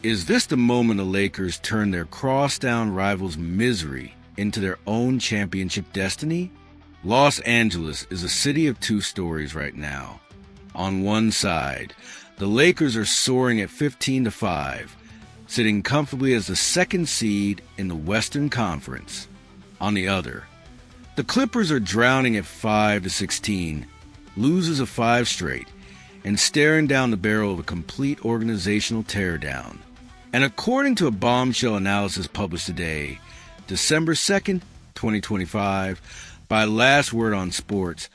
Is this the moment the Lakers turn their crosstown rivals' misery into their own championship destiny? Los Angeles is a city of two stories right now. On one side, the Lakers are soaring at 15-5, sitting comfortably as the second seed in the Western Conference. On the other, the Clippers are drowning at 5-16, losers of 5 straight, and staring down the barrel of a complete organizational teardown. And according to a bombshell analysis published today, December 2nd, 2025, by Last Word on Sports,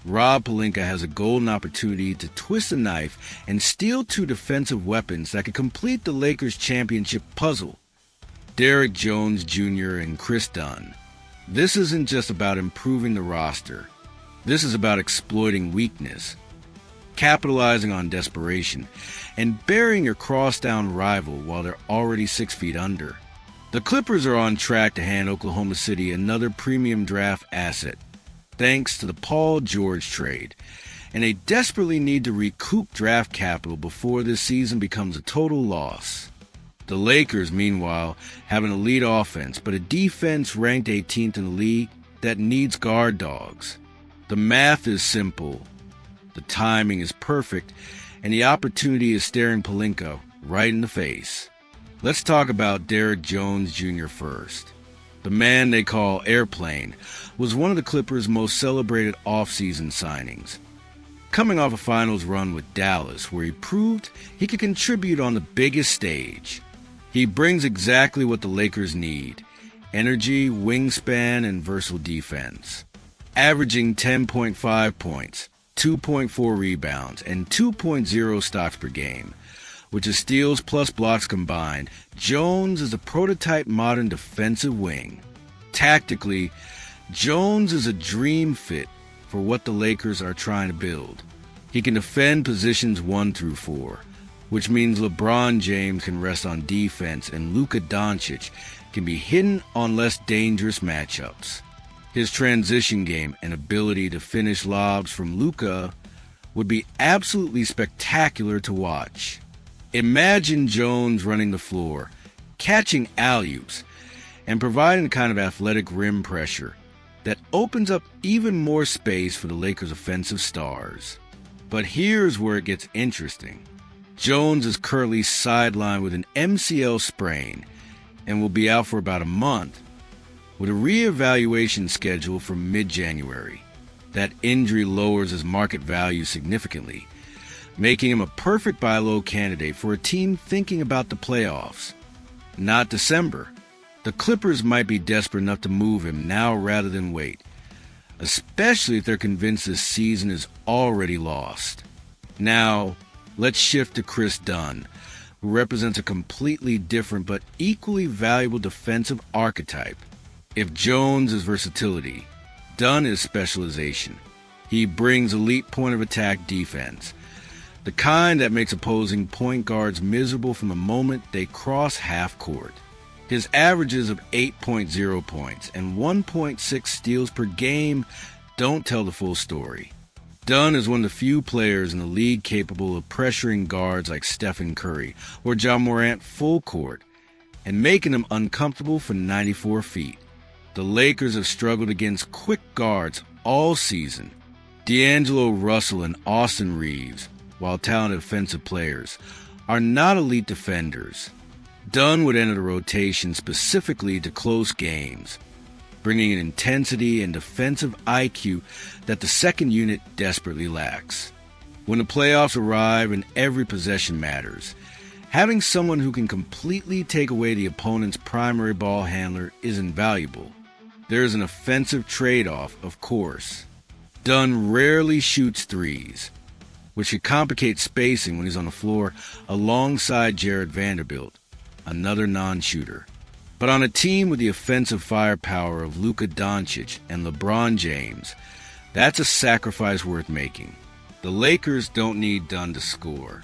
Rob Pelinka has a golden opportunity to twist a knife and steal 2 defensive weapons that could complete the Lakers' championship puzzle: Derrick Jones Jr. and Kris Dunn. This isn't just about improving the roster. This is about exploiting weakness, capitalizing on desperation, and burying your crosstown rival while they're already 6 feet under. The Clippers are on track to hand Oklahoma City another premium draft asset, thanks to the Paul George trade, and they desperately need to recoup draft capital before this season becomes a total loss. The Lakers, meanwhile, have an elite offense, but a defense ranked 18th in the league that needs guard dogs. The math is simple, the timing is perfect, and the opportunity is staring Pelinka right in the face. Let's talk about Derrick Jones Jr. first. The man they call Airplane was one of the Clippers' most celebrated offseason signings, coming off a finals run with Dallas where he proved he could contribute on the biggest stage. He brings exactly what the Lakers need: energy, wingspan, and versatile defense. Averaging 10.5 points, 2.4 rebounds, and 2.0 stocks per game, which is steals plus blocks combined, Jones is a prototype modern defensive wing. Tactically, Jones is a dream fit for what the Lakers are trying to build. He can defend positions 1 through 4, which means LeBron James can rest on defense and Luka Doncic can be hidden on less dangerous matchups. His transition game and ability to finish lobs from Luka would be absolutely spectacular to watch. Imagine Jones running the floor, catching alley-oops, and providing the kind of athletic rim pressure that opens up even more space for the Lakers' offensive stars. But here's where it gets interesting. Jones is currently sidelined with an MCL sprain and will be out for about a month, with a reevaluation scheduled for mid-January. That injury lowers his market value significantly, making him a perfect buy low candidate for a team thinking about the playoffs. Not December. The Clippers might be desperate enough to move him now rather than wait, especially if they're convinced this season is already lost. Now, let's shift to Kris Dunn, who represents a completely different but equally valuable defensive archetype. If Jones is versatility, Dunn is specialization. He brings elite point of attack defense, the kind that makes opposing point guards miserable from the moment they cross half court. His averages of 8.0 points and 1.6 steals per game don't tell the full story. Dunn is one of the few players in the league capable of pressuring guards like Stephen Curry or John Morant full court and making them uncomfortable for 94 feet. The Lakers have struggled against quick guards all season. D'Angelo Russell and Austin Reeves, while talented offensive players, are not elite defenders. Dunn would enter the rotation specifically to close games, bringing an intensity and defensive IQ that the second unit desperately lacks. When the playoffs arrive and every possession matters, having someone who can completely take away the opponent's primary ball handler is invaluable. There is an offensive trade-off, of course. Dunn rarely shoots threes, which could complicate spacing when he's on the floor alongside Jared Vanderbilt, another non-shooter. But on a team with the offensive firepower of Luka Doncic and LeBron James, that's a sacrifice worth making. The Lakers don't need Dunn to score.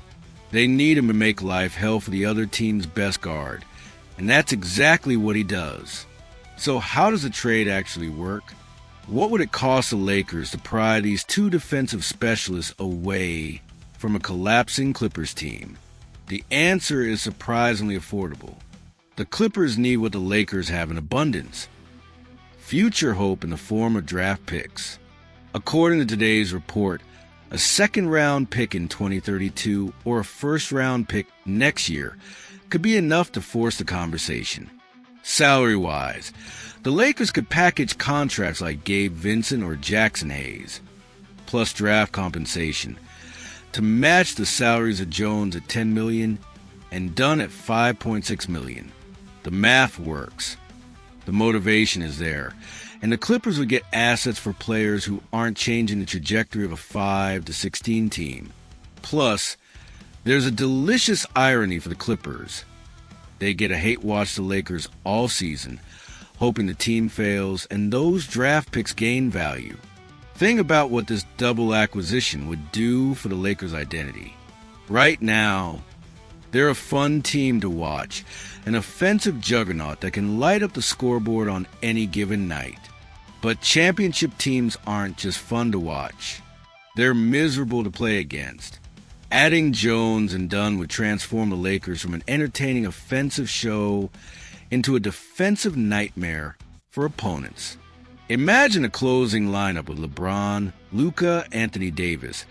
They need him to make life hell for the other team's best guard, and that's exactly what he does. So how does the trade actually work? What would it cost the Lakers to pry these 2 defensive specialists away from a collapsing Clippers team? The answer is surprisingly affordable. The Clippers need what the Lakers have in abundance: future hope in the form of draft picks. According to today's report, a second-round pick in 2032 or a first-round pick next year could be enough to force the conversation. Salary-wise, the Lakers could package contracts like Gabe Vincent or Jackson Hayes, plus draft compensation, to match the salaries of Jones at $10 million and Dunn at $5.6 million. The math works. The motivation is there, and the Clippers would get assets for players who aren't changing the trajectory of a 5-16 team. Plus, there's a delicious irony for the Clippers. They get to hate-watch the Lakers all season, hoping the team fails and those draft picks gain value. Think about what this double acquisition would do for the Lakers' identity. Right now, they're a fun team to watch, an offensive juggernaut that can light up the scoreboard on any given night. But championship teams aren't just fun to watch. They're miserable to play against. Adding Jones and Dunn would transform the Lakers from an entertaining offensive show into a defensive nightmare for opponents. Imagine a closing lineup with LeBron, Luka, Anthony Davis,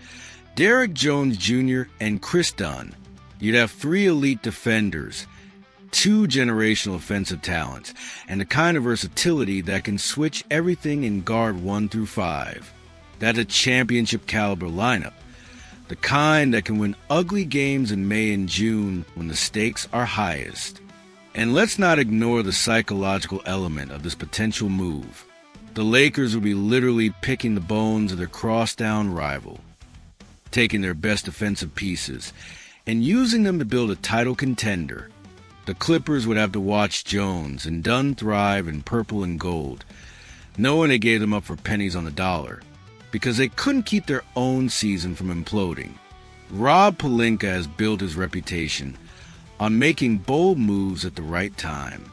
Derrick Jones Jr., and Kris Dunn. You'd have 3 elite defenders, 2 generational offensive talents, and the kind of versatility that can switch everything in guard 1 through 5. That's a championship caliber lineup, the kind that can win ugly games in May and June when the stakes are highest. And let's not ignore the psychological element of this potential move. The Lakers would be literally picking the bones of their crosstown rival, taking their best defensive pieces and using them to build a title contender. The Clippers would have to watch Jones and Dunn thrive in purple and gold, knowing they gave them up for pennies on the dollar, because they couldn't keep their own season from imploding. Rob Pelinka has built his reputation on making bold moves at the right time.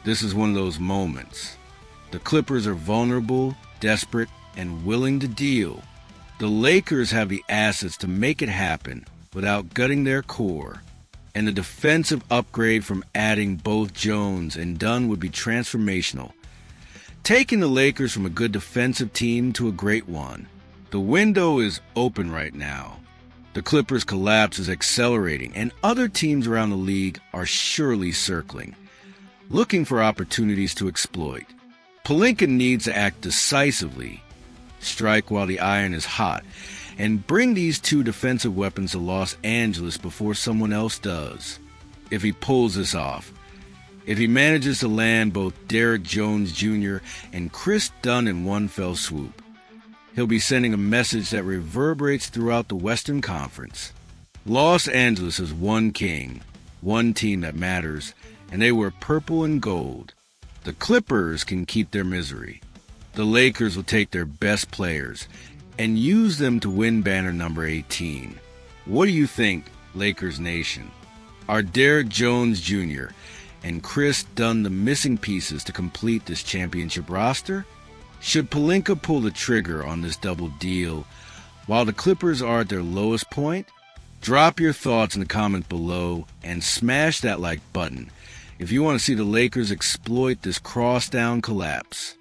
This is one of those moments. The Clippers are vulnerable, desperate, and willing to deal. The Lakers have the assets to make it happen without gutting their core, and the defensive upgrade from adding both Jones and Dunn would be transformational, taking the Lakers from a good defensive team to a great one. The window is open right now. The Clippers' collapse is accelerating, and other teams around the league are surely circling, looking for opportunities to exploit. Pelinka needs to act decisively, strike while the iron is hot, and bring these 2 defensive weapons to Los Angeles before someone else does. If he pulls this off, if he manages to land both Derrick Jones Jr. and Kris Dunn in one fell swoop, he'll be sending a message that reverberates throughout the Western Conference. Los Angeles is one king, one team that matters, and they wear purple and gold. The Clippers can keep their misery. The Lakers will take their best players and use them to win banner number 18. What do you think, Lakers Nation? Are Derrick Jones Jr. and Kris Dunn the missing pieces to complete this championship roster? Should Pelinka pull the trigger on this double deal while the Clippers are at their lowest point? Drop your thoughts in the comments below and smash that like button if you want to see the Lakers exploit this crosstown collapse.